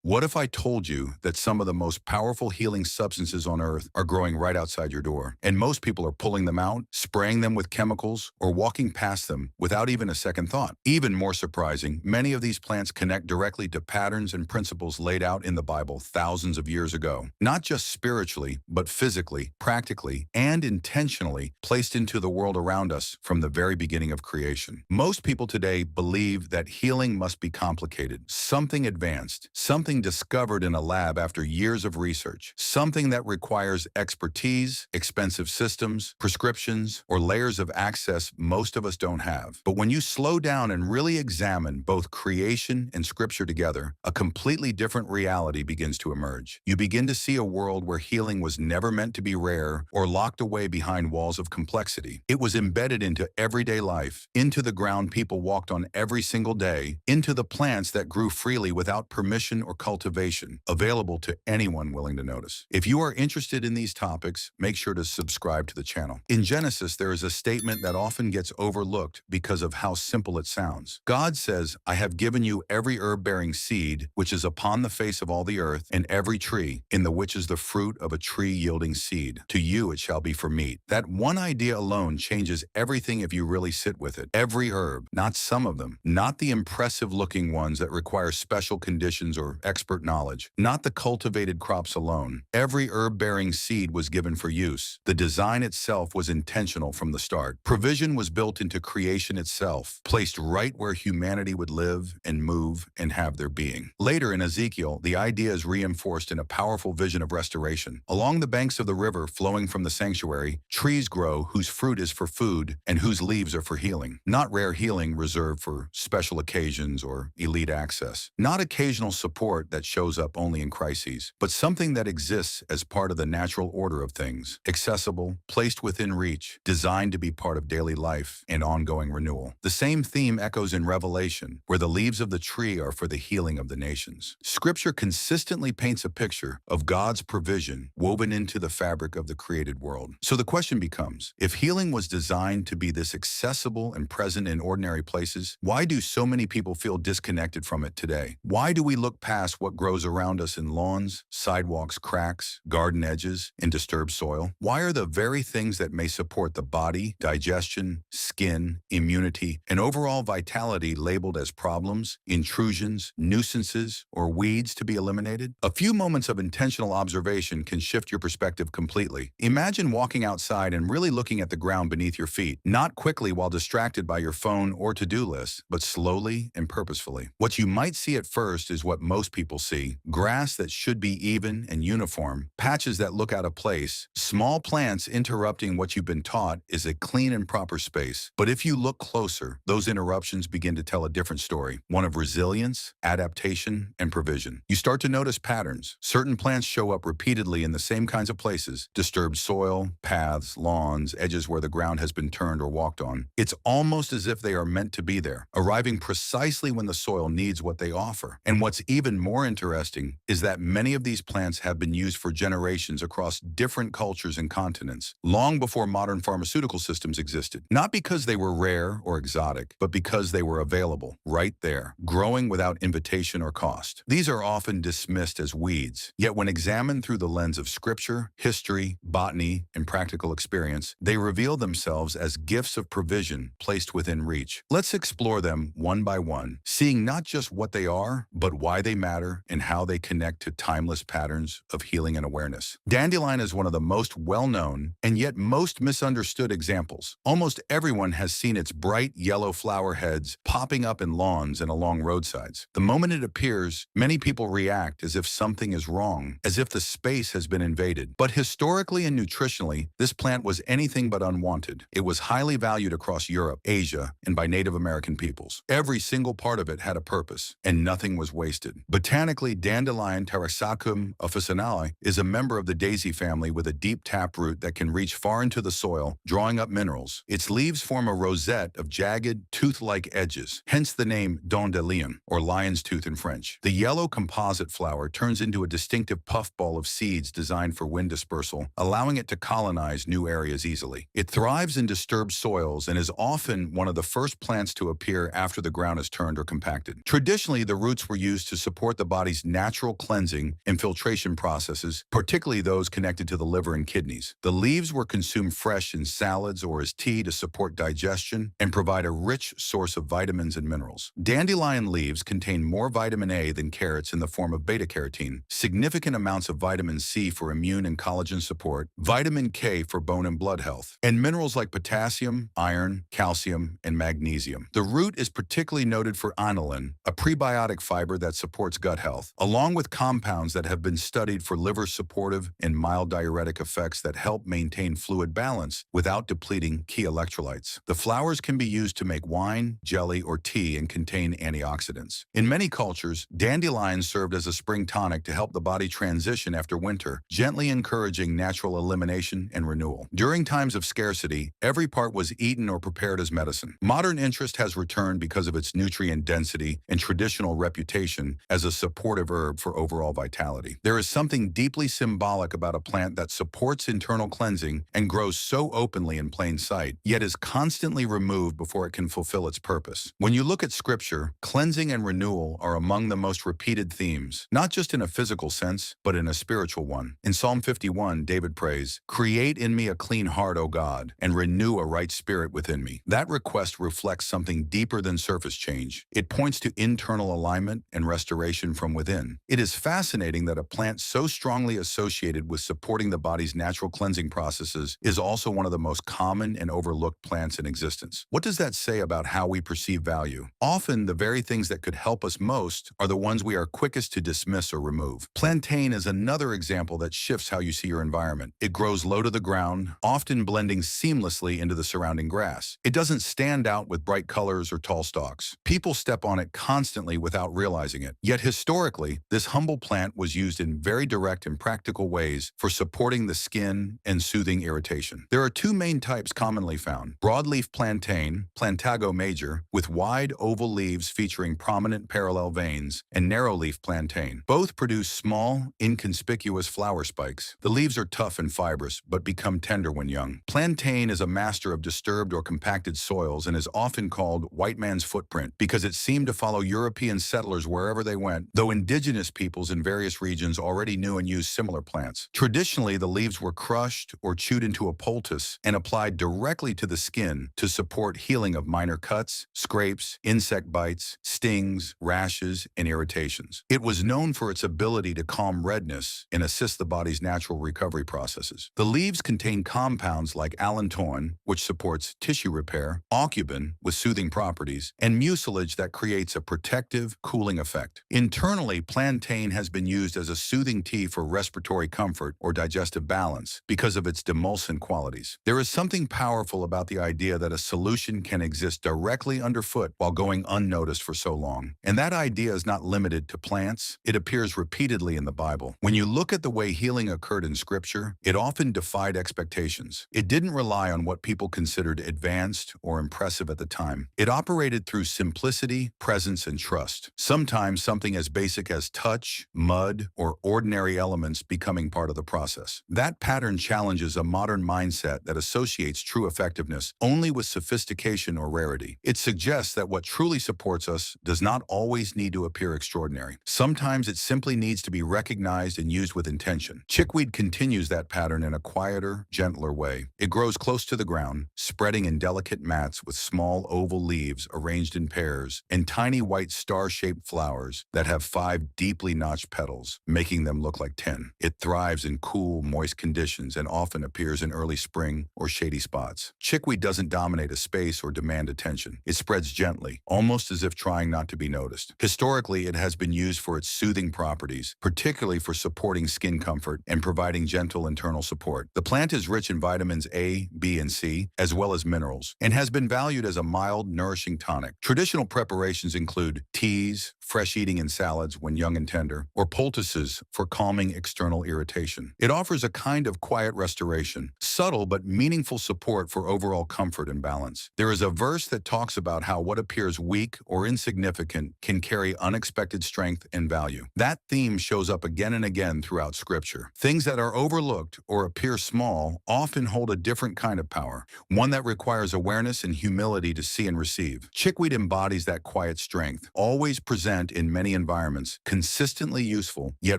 What if I told you that some of the most powerful healing substances on earth are growing right outside your door, and most people are pulling them out, spraying them with chemicals, or walking past them without even a second thought? Even more surprising, many of these plants connect directly to patterns and principles laid out in the Bible thousands of years ago, not just spiritually, but physically, practically, and intentionally placed into the world around us from the very beginning of creation. Most people today believe that healing must be complicated, something advanced, something discovered in a lab after years of research, something that requires expertise, expensive systems, prescriptions, or layers of access most of us don't have. But when you slow down and really examine both creation and scripture together, a completely different reality begins to emerge. You begin to see a world where healing was never meant to be rare or locked away behind walls of complexity. It was embedded into everyday life, into the ground people walked on every single day, into the plants that grew freely without permission or cultivation, available to anyone willing to notice. If you are interested in these topics, make sure to subscribe to the channel. In Genesis, there is a statement that often gets overlooked because of how simple it sounds. God says, "I have given you every herb-bearing seed which is upon the face of all the earth, and every tree, in the which is the fruit of a tree yielding seed. To you it shall be for meat." That one idea alone changes everything if you really sit with it. Every herb, not some of them, not the impressive-looking ones that require special conditions or expert knowledge, not the cultivated crops alone. Every herb-bearing seed was given for use. The design itself was intentional from the start. Provision was built into creation itself, placed right where humanity would live and move and have their being. Later in Ezekiel, the idea is reinforced in a powerful vision of restoration. Along the banks of the river flowing from the sanctuary, trees grow whose fruit is for food and whose leaves are for healing. Not rare healing reserved for special occasions or elite access. Not occasional support that shows up only in crises, but something that exists as part of the natural order of things, accessible, placed within reach, designed to be part of daily life and ongoing renewal. The same theme echoes in Revelation, where the leaves of the tree are for the healing of the nations. Scripture consistently paints a picture of God's provision woven into the fabric of the created world. So the question becomes, if healing was designed to be this accessible and present in ordinary places, why do so many people feel disconnected from it today? Why do we look past what grows around us in lawns, sidewalks, cracks, garden edges, and disturbed soil? Why are the very things that may support the body, digestion, skin, immunity, and overall vitality labeled as problems, intrusions, nuisances, or weeds to be eliminated? A few moments of intentional observation can shift your perspective completely. Imagine walking outside and really looking at the ground beneath your feet, not quickly while distracted by your phone or to-do lists, but slowly and purposefully. What you might see at first is what most people see: grass that should be even and uniform, patches that look out of place, small plants interrupting what you've been taught is a clean and proper space. But if you look closer, those interruptions begin to tell a different story, one of resilience, adaptation, and provision. You start to notice patterns. Certain plants show up repeatedly in the same kinds of places: disturbed soil, paths, lawns, edges where the ground has been turned or walked on. It's almost as if they are meant to be there, arriving precisely when the soil needs what they offer. And what's even more interesting is that many of these plants have been used for generations across different cultures and continents, long before modern pharmaceutical systems existed. Not because they were rare or exotic, but because they were available, right there, growing without invitation or cost. These are often dismissed as weeds, yet when examined through the lens of scripture, history, botany, and practical experience, they reveal themselves as gifts of provision placed within reach. Let's explore them one by one, seeing not just what they are, but why they matter and how they connect to timeless patterns of healing and awareness. Dandelion is one of the most well-known and yet most misunderstood examples. Almost everyone has seen its bright yellow flower heads popping up in lawns and along roadsides. The moment it appears, many people react as if something is wrong, as if the space has been invaded. But historically and nutritionally, this plant was anything but unwanted. It was highly valued across Europe, Asia, and by Native American peoples. Every single part of it had a purpose, and nothing was wasted. Botanically, Dandelion Taraxacum officinale is a member of the daisy family with a deep taproot that can reach far into the soil, drawing up minerals. Its leaves form a rosette of jagged, tooth-like edges, hence the name dent de lion, or lion's tooth in French. The yellow composite flower turns into a distinctive puffball of seeds designed for wind dispersal, allowing it to colonize new areas easily. It thrives in disturbed soils and is often one of the first plants to appear after the ground is turned or compacted. Traditionally, the roots were used to support support the body's natural cleansing and filtration processes, particularly those connected to the liver and kidneys. The leaves were consumed fresh in salads or as tea to support digestion and provide a rich source of vitamins and minerals. Dandelion leaves contain more vitamin A than carrots in the form of beta-carotene, significant amounts of vitamin C for immune and collagen support, vitamin K for bone and blood health, and minerals like potassium, iron, calcium, and magnesium. The root is particularly noted for inulin, a prebiotic fiber that supports gut health, along with compounds that have been studied for liver-supportive and mild diuretic effects that help maintain fluid balance without depleting key electrolytes. The flowers can be used to make wine, jelly, or tea and contain antioxidants. In many cultures, dandelions served as a spring tonic to help the body transition after winter, gently encouraging natural elimination and renewal. During times of scarcity, every part was eaten or prepared as medicine. Modern interest has returned because of its nutrient density and traditional reputation as a supportive herb for overall vitality. There is something deeply symbolic about a plant that supports internal cleansing and grows so openly in plain sight, yet is constantly removed before it can fulfill its purpose. When you look at Scripture, cleansing and renewal are among the most repeated themes, not just in a physical sense, but in a spiritual one. In Psalm 51, David prays, "Create in me a clean heart, O God, and renew a right spirit within me." That request reflects something deeper than surface change. It points to internal alignment and restoration from within. It is fascinating that a plant so strongly associated with supporting the body's natural cleansing processes is also one of the most common and overlooked plants in existence. What does that say about how we perceive value? Often, the very things that could help us most are the ones we are quickest to dismiss or remove. Plantain is another example that shifts how you see your environment. It grows low to the ground, often blending seamlessly into the surrounding grass. It doesn't stand out with bright colors or tall stalks. People step on it constantly without realizing it. Yet historically, this humble plant was used in very direct and practical ways for supporting the skin and soothing irritation. There are two main types commonly found: broadleaf plantain, Plantago major, with wide oval leaves featuring prominent parallel veins, and narrowleaf plantain. Both produce small, inconspicuous flower spikes. The leaves are tough and fibrous, but become tender when young. Plantain is a master of disturbed or compacted soils and is often called white man's footprint because it seemed to follow European settlers wherever they went, though indigenous peoples in various regions already knew and used similar plants. Traditionally, the leaves were crushed or chewed into a poultice and applied directly to the skin to support healing of minor cuts, scrapes, insect bites, stings, rashes, and irritations. It was known for its ability to calm redness and assist the body's natural recovery processes. The leaves contain compounds like allantoin, which supports tissue repair, aucubin, with soothing properties, and mucilage that creates a protective, cooling effect. Internally, plantain has been used as a soothing tea for respiratory comfort or digestive balance because of its demulcent qualities. There is something powerful about the idea that a solution can exist directly underfoot while going unnoticed for so long. And that idea is not limited to plants. It appears repeatedly in the Bible. When you look at the way healing occurred in Scripture, it often defied expectations. It didn't rely on what people considered advanced or impressive at the time. It operated through simplicity, presence, and trust. Sometimes something as basic as touch, mud, or ordinary elements becoming part of the process. That pattern challenges a modern mindset that associates true effectiveness only with sophistication or rarity. It suggests that what truly supports us does not always need to appear extraordinary. Sometimes it simply needs to be recognized and used with intention. Chickweed continues that pattern in a quieter, gentler way. It grows close to the ground, spreading in delicate mats with small oval leaves arranged in pairs and tiny white star-shaped flowers that have 5 deeply notched petals, making them look like 10. It thrives in cool, moist conditions and often appears in early spring or shady spots. Chickweed doesn't dominate a space or demand attention. It spreads gently, almost as if trying not to be noticed. Historically, it has been used for its soothing properties, particularly for supporting skin comfort and providing gentle internal support. The plant is rich in vitamins A, B, and C, as well as minerals, and has been valued as a mild, nourishing tonic. Traditional preparations include teas, fresh eating in salads when young and tender, or poultices for calming external irritation. It offers a kind of quiet restoration, subtle but meaningful support for overall comfort and balance. There is a verse that talks about how what appears weak or insignificant can carry unexpected strength and value. That theme shows up again and again throughout Scripture. Things that are overlooked or appear small often hold a different kind of power, one that requires awareness and humility to see and receive. Chickweed embodies that quiet strength, always present scent in many environments, consistently useful, yet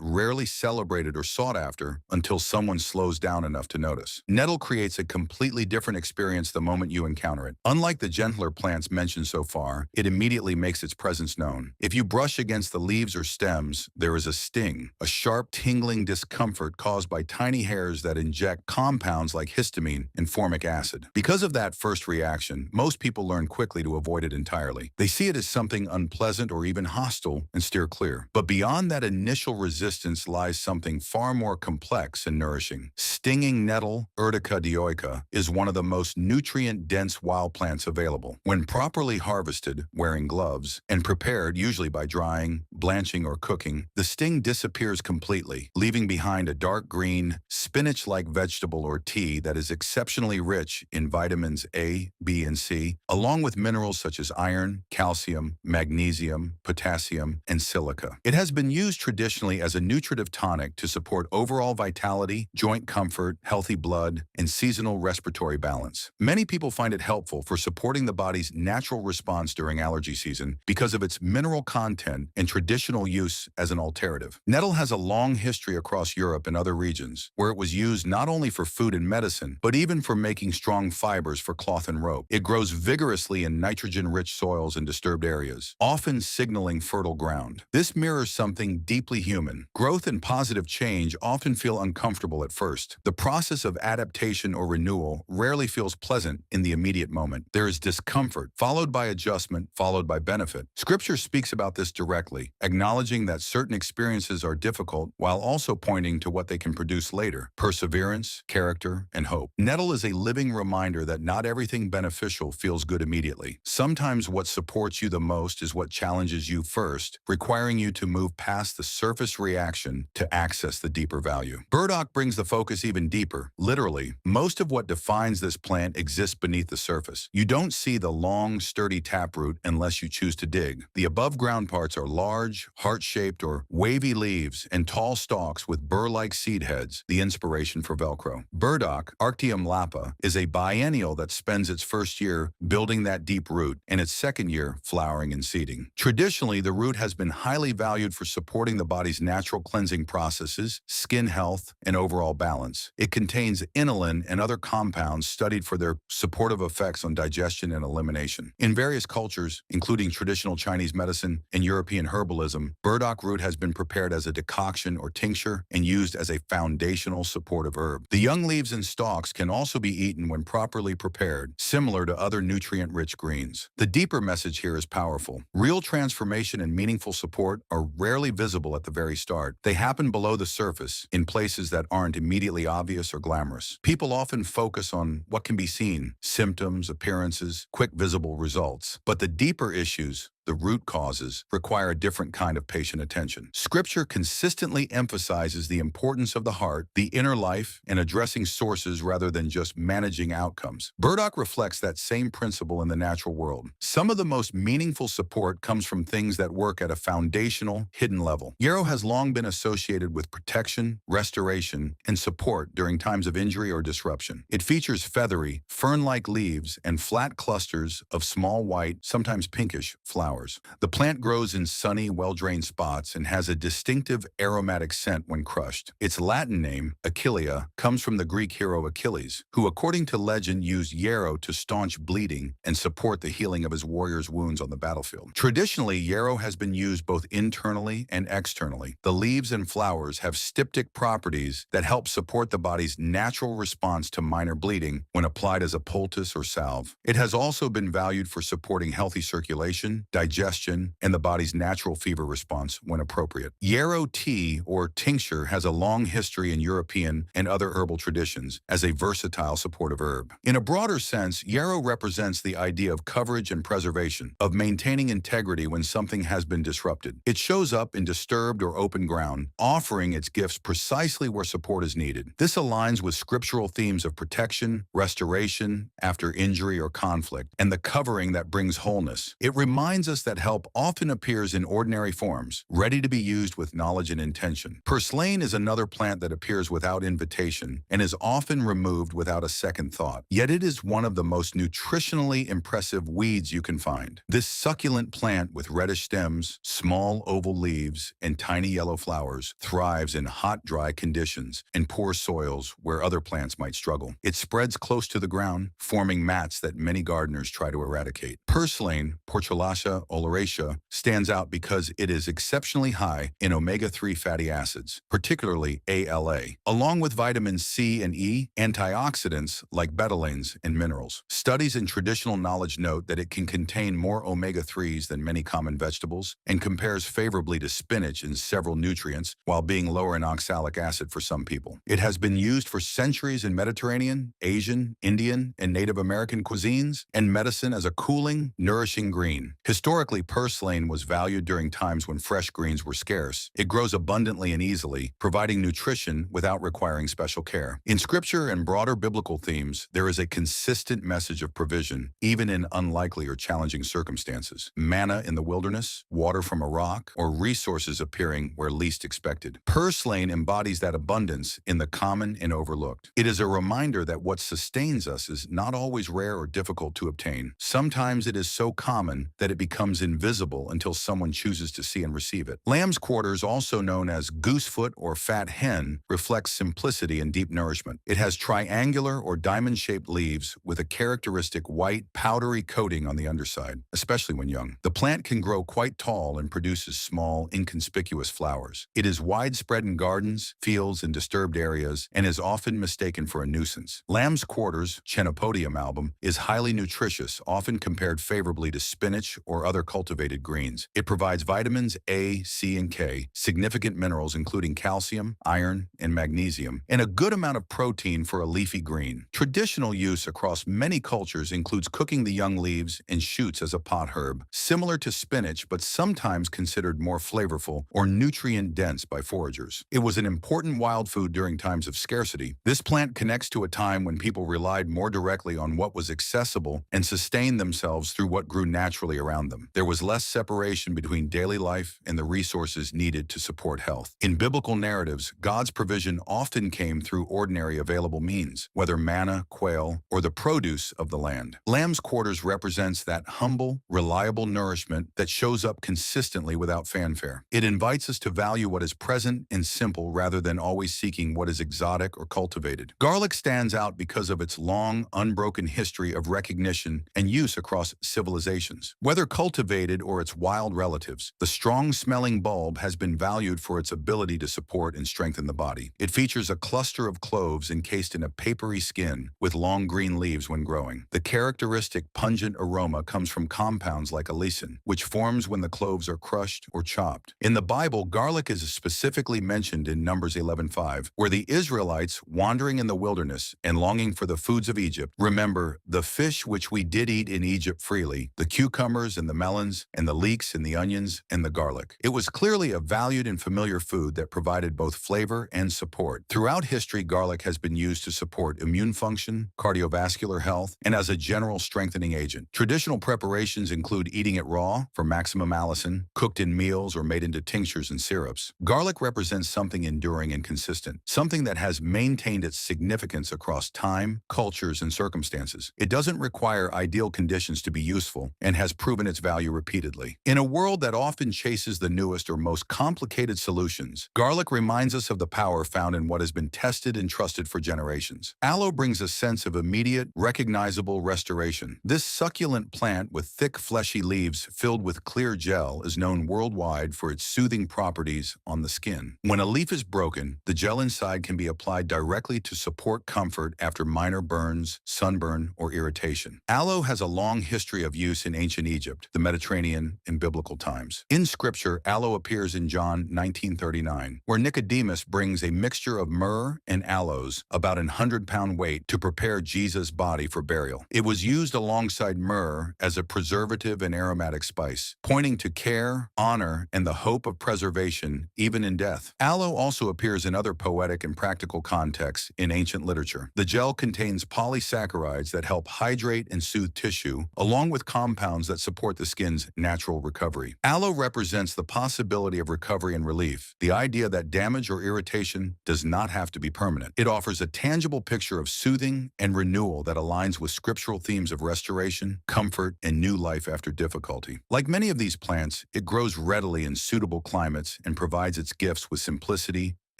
rarely celebrated or sought after until someone slows down enough to notice. Nettle creates a completely different experience the moment you encounter it. Unlike the gentler plants mentioned so far, it immediately makes its presence known. If you brush against the leaves or stems, there is a sting, a sharp, tingling discomfort caused by tiny hairs that inject compounds like histamine and formic acid. Because of that first reaction, most people learn quickly to avoid it entirely. They see it as something unpleasant or even hostile and steer clear. But beyond that initial resistance lies something far more complex and nourishing. Stinging nettle, Urtica dioica, is one of the most nutrient-dense wild plants available. When properly harvested, wearing gloves, and prepared usually by drying, blanching, or cooking, the sting disappears completely, leaving behind a dark green, spinach-like vegetable or tea that is exceptionally rich in vitamins A, B, and C, along with minerals such as iron, calcium, magnesium, potassium, and silica. It has been used traditionally as a nutritive tonic to support overall vitality, joint comfort, healthy blood, and seasonal respiratory balance. Many people find it helpful for supporting the body's natural response during allergy season because of its mineral content and traditional use as an alternative. Nettle has a long history across Europe and other regions, where it was used not only for food and medicine, but even for making strong fibers for cloth and rope. It grows vigorously in nitrogen-rich soils and disturbed areas, often signaling fertile ground. This mirrors something deeply human. Growth and positive change often feel uncomfortable at first. The process of adaptation or renewal rarely feels pleasant in the immediate moment. There is discomfort, followed by adjustment, followed by benefit. Scripture speaks about this directly, acknowledging that certain experiences are difficult while also pointing to what they can produce later: perseverance, character, and hope. Nettle is a living reminder that not everything beneficial feels good immediately. Sometimes what supports you the most is what challenges you first, requiring you to move past the surface reaction to access the deeper value. Burdock brings the focus even deeper. Literally, most of what defines this plant exists beneath the surface. You don't see the long, sturdy taproot unless you choose to dig. The above-ground parts are large, heart-shaped or wavy leaves and tall stalks with burr-like seed heads, the inspiration for Velcro. Burdock, Arctium lapa, is a biennial that spends its first year building that deep root and its second year flowering and seeding. Traditionally, the root has been highly valued for supporting the body's natural cleansing processes, skin health, and overall balance. It contains inulin and other compounds studied for their supportive effects on digestion and elimination. In various cultures, including traditional Chinese medicine and European herbalism, burdock root has been prepared as a decoction or tincture and used as a foundational supportive herb. The young leaves and stalks can also be eaten when properly prepared, similar to other nutrient-rich greens. The deeper message here is powerful. Real transformation and meaningful support are rarely visible at the very start. They happen below the surface, in places that aren't immediately obvious or glamorous. People often focus on what can be seen: symptoms, appearances, quick visible results. But the deeper issues, the root causes, require a different kind of patient attention. Scripture consistently emphasizes the importance of the heart, the inner life, and addressing sources rather than just managing outcomes. Burdock reflects that same principle in the natural world. Some of the most meaningful support comes from things that work at a foundational, hidden level. Yarrow has long been associated with protection, restoration, and support during times of injury or disruption. It features feathery, fern-like leaves and flat clusters of small white, sometimes pinkish, flowers. The plant grows in sunny, well-drained spots and has a distinctive aromatic scent when crushed. Its Latin name, Achillea, comes from the Greek hero Achilles, who, according to legend, used yarrow to staunch bleeding and support the healing of his warriors' wounds on the battlefield. Traditionally, yarrow has been used both internally and externally. The leaves and flowers have styptic properties that help support the body's natural response to minor bleeding when applied as a poultice or salve. It has also been valued for supporting healthy circulation, digestion, and the body's natural fever response when appropriate. Yarrow tea or tincture has a long history in European and other herbal traditions as a versatile supportive herb. In a broader sense, yarrow represents the idea of coverage and preservation, of maintaining integrity when something has been disrupted. It shows up in disturbed or open ground, offering its gifts precisely where support is needed. This aligns with scriptural themes of protection, restoration after injury or conflict, and the covering that brings wholeness. It reminds reminds us that help often appears in ordinary forms, ready to be used with knowledge and intention. Purslane is another plant that appears without invitation and is often removed without a second thought. Yet it is one of the most nutritionally impressive weeds you can find. This succulent plant with reddish stems, small oval leaves, and tiny yellow flowers thrives in hot, dry conditions and poor soils where other plants might struggle. It spreads close to the ground, forming mats that many gardeners try to eradicate. Purslane, Portulaca oleracea, stands out because it is exceptionally high in omega-3 fatty acids, particularly ALA, along with vitamins C and E, antioxidants like betalains, and minerals. Studies in traditional knowledge note that it can contain more omega-3s than many common vegetables and compares favorably to spinach in several nutrients while being lower in oxalic acid for some people. It has been used for centuries in Mediterranean, Asian, Indian, and Native American cuisines and medicine as a cooling, nourishing green. Historically, purslane was valued during times when fresh greens were scarce. It grows abundantly and easily, providing nutrition without requiring special care. In scripture and broader biblical themes, there is a consistent message of provision, even in unlikely or challenging circumstances. Manna in the wilderness, water from a rock, or resources appearing where least expected. Purslane embodies that abundance in the common and overlooked. It is a reminder that what sustains us is not always rare or difficult to obtain. Sometimes it is so common that it becomes invisible until someone chooses to see and receive it. Lamb's quarters, also known as goosefoot or fat hen, reflects simplicity and deep nourishment. It has triangular or diamond-shaped leaves with a characteristic white, powdery coating on the underside, especially when young. The plant can grow quite tall and produces small, inconspicuous flowers. It is widespread in gardens, fields, and disturbed areas, and is often mistaken for a nuisance. Lamb's quarters, Chenopodium album, is highly nutritious, often compared favorably to spinach or other cultivated greens. It provides vitamins A, C, and K, significant minerals including calcium, iron, and magnesium, and a good amount of protein for a leafy green. Traditional use across many cultures includes cooking the young leaves and shoots as a pot herb, similar to spinach but sometimes considered more flavorful or nutrient-dense by foragers. It was an important wild food during times of scarcity. This plant connects to a time when people relied more directly on what was accessible and sustained themselves through what grew naturally around them. There was less separation between daily life and the resources needed to support health. In biblical narratives, God's provision often came through ordinary available means, whether manna, quail, or the produce of the land. Lamb's quarters represents that humble, reliable nourishment that shows up consistently without fanfare. It invites us to value what is present and simple rather than always seeking what is exotic or cultivated. Garlic stands out because of its long, unbroken history of recognition and use across civilizations. Whether cultivated or its wild relatives, the strong-smelling bulb has been valued for its ability to support and strengthen the body. It features a cluster of cloves encased in a papery skin with long green leaves when growing. The characteristic pungent aroma comes from compounds like allicin, which forms when the cloves are crushed or chopped. In the Bible, garlic is specifically mentioned in Numbers 11:5, where the Israelites, wandering in the wilderness and longing for the foods of Egypt, remember the fish which we did eat in Egypt freely, the cucumbers and the melons, and the leeks and the onions and the garlic. It was clearly a valued and familiar food that provided both flavor and support. Throughout history, garlic has been used to support immune function, cardiovascular health, and as a general strengthening agent. Traditional preparations include eating it raw for maximum allicin, cooked in meals, or made into tinctures and syrups. Garlic represents something enduring and consistent, something that has maintained its significance across time, cultures, and circumstances. It doesn't require ideal conditions to be useful and has proven its value repeatedly. In a world that often chases the newest or most complicated solutions, garlic reminds us of the power found in what has been tested and trusted for generations. Aloe brings a sense of immediate, recognizable restoration. This succulent plant with thick, fleshy leaves filled with clear gel is known worldwide for its soothing properties on the skin. When a leaf is broken, the gel inside can be applied directly to support comfort after minor burns, sunburn, or irritation. Aloe has a long history of use in ancient Egypt, the Mediterranean, and biblical times. In Scripture, aloe appears in John 19:39, where Nicodemus brings a mixture of myrrh and aloes, about an 100-pound weight, to prepare Jesus' body for burial. It was used alongside myrrh as a preservative and aromatic spice, pointing to care, honor, and the hope of preservation even in death. Aloe also appears in other poetic and practical contexts in ancient literature. The gel contains polysaccharides that help hydrate and soothe tissue, along with compounds that support the skin's natural recovery. Aloe represents the possibility of recovery and relief, the idea that damage or irritation does not have to be permanent. It offers a tangible picture of soothing and renewal that aligns with scriptural themes of restoration, comfort, and new life after difficulty. Like many of these plants, it grows readily in suitable climates and provides its gifts with simplicity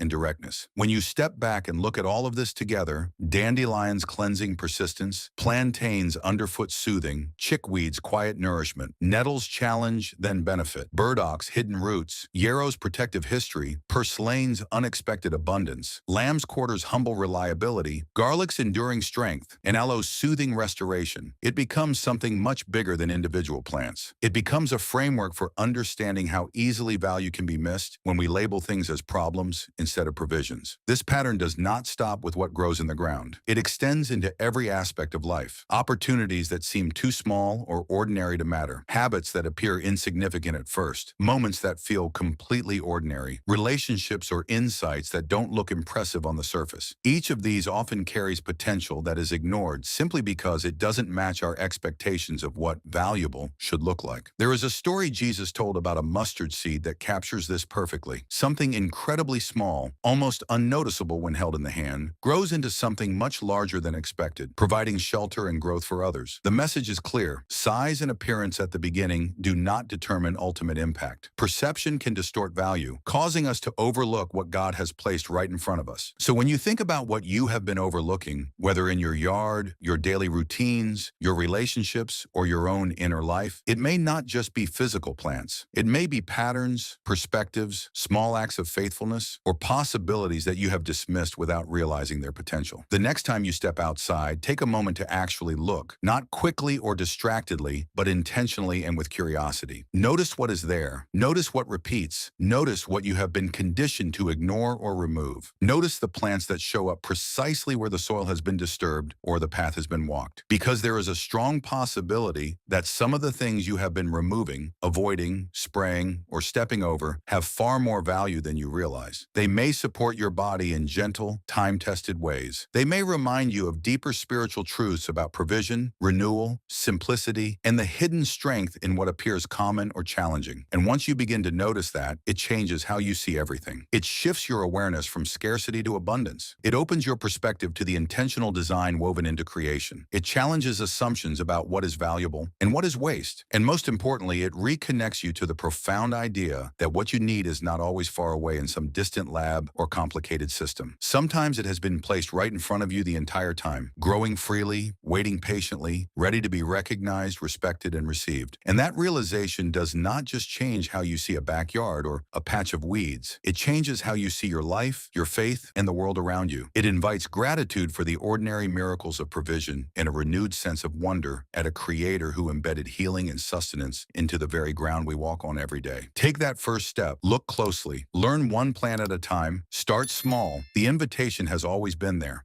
and directness. When you step back and look at all of this together, dandelion's cleansing persistence, plantain's underfoot soothing, chickweed's quiet nourishment, nettle's challenge then benefit, burdoc's hidden roots, yarrow's protective history, purslane's unexpected abundance, lamb's quarter's humble reliability, garlic's enduring strength, and aloe's soothing restoration, it becomes something much bigger than individual plants. It becomes a framework for understanding how easily value can be missed when we label things as problems instead of provisions. This pattern does not stop with what grows in the ground. It extends into every aspect of life. Opportunities that seem too small or ordinary to matter. Habits that appear insignificant at first. Moments that feel completely ordinary. Relationships or insights that don't look impressive on the surface. Each of these often carries potential that is ignored simply because it doesn't match our expectations of what valuable should look like. There is a story Jesus told about a mustard seed that captures this perfectly. Something incredibly small, almost unnoticeable when held in the hand, grows into something much larger than expected, providing shelter and growth for others. The message is clear. Size and appearance at the beginning do not determine ultimate impact. Perception can distort value, causing us to overlook what God has placed right in front of us. So when you think about what you have been overlooking, whether in your yard, your daily routines, your relationships, or your own inner life, it may not just be physical plants. It may be patterns, perspectives, small acts of faithfulness, or possibilities that you have dismissed without realizing their potential. The next time you step outside, take a moment to actually look, not quickly or distractedly, but intentionally and with curiosity. Notice what is there. Notice what repeats. Notice what you have been conditioned to ignore or remove. Notice the plants that show up precisely where the soil has been disturbed or the path has been walked. Because there is a strong possibility that some of the things you have been removing, avoiding, spraying, or stepping over have far more value than you realize. They may support your body in gentle, time-tested ways. They may remind you of deeper spiritual truths about provision, renewal, simplicity, and the hidden strength in what appears common or challenging. And once you begin to notice that, it changes how you see everything. It shifts your awareness from scarcity to abundance. It opens your perspective to the intentional design woven into creation. It challenges assumptions about what is valuable and what is waste. And most importantly, it reconnects you to the profound idea that what you need is not always far away in some distant lab or complicated system. Sometimes it has been placed right in front of you the entire time, growing freely, waiting patiently, ready to be recognized, respected, and received. And that realization does not just change how you see a backyard or a patch of weeds. It changes how you see your life, your faith, and the world around you. It invites gratitude for the ordinary miracles of provision and a renewed sense of wonder at a creator who embedded healing and sustenance into the very ground we walk on every day. Take that first step. Look closely. Learn one plant at a time. Start small. The invitation has always been there.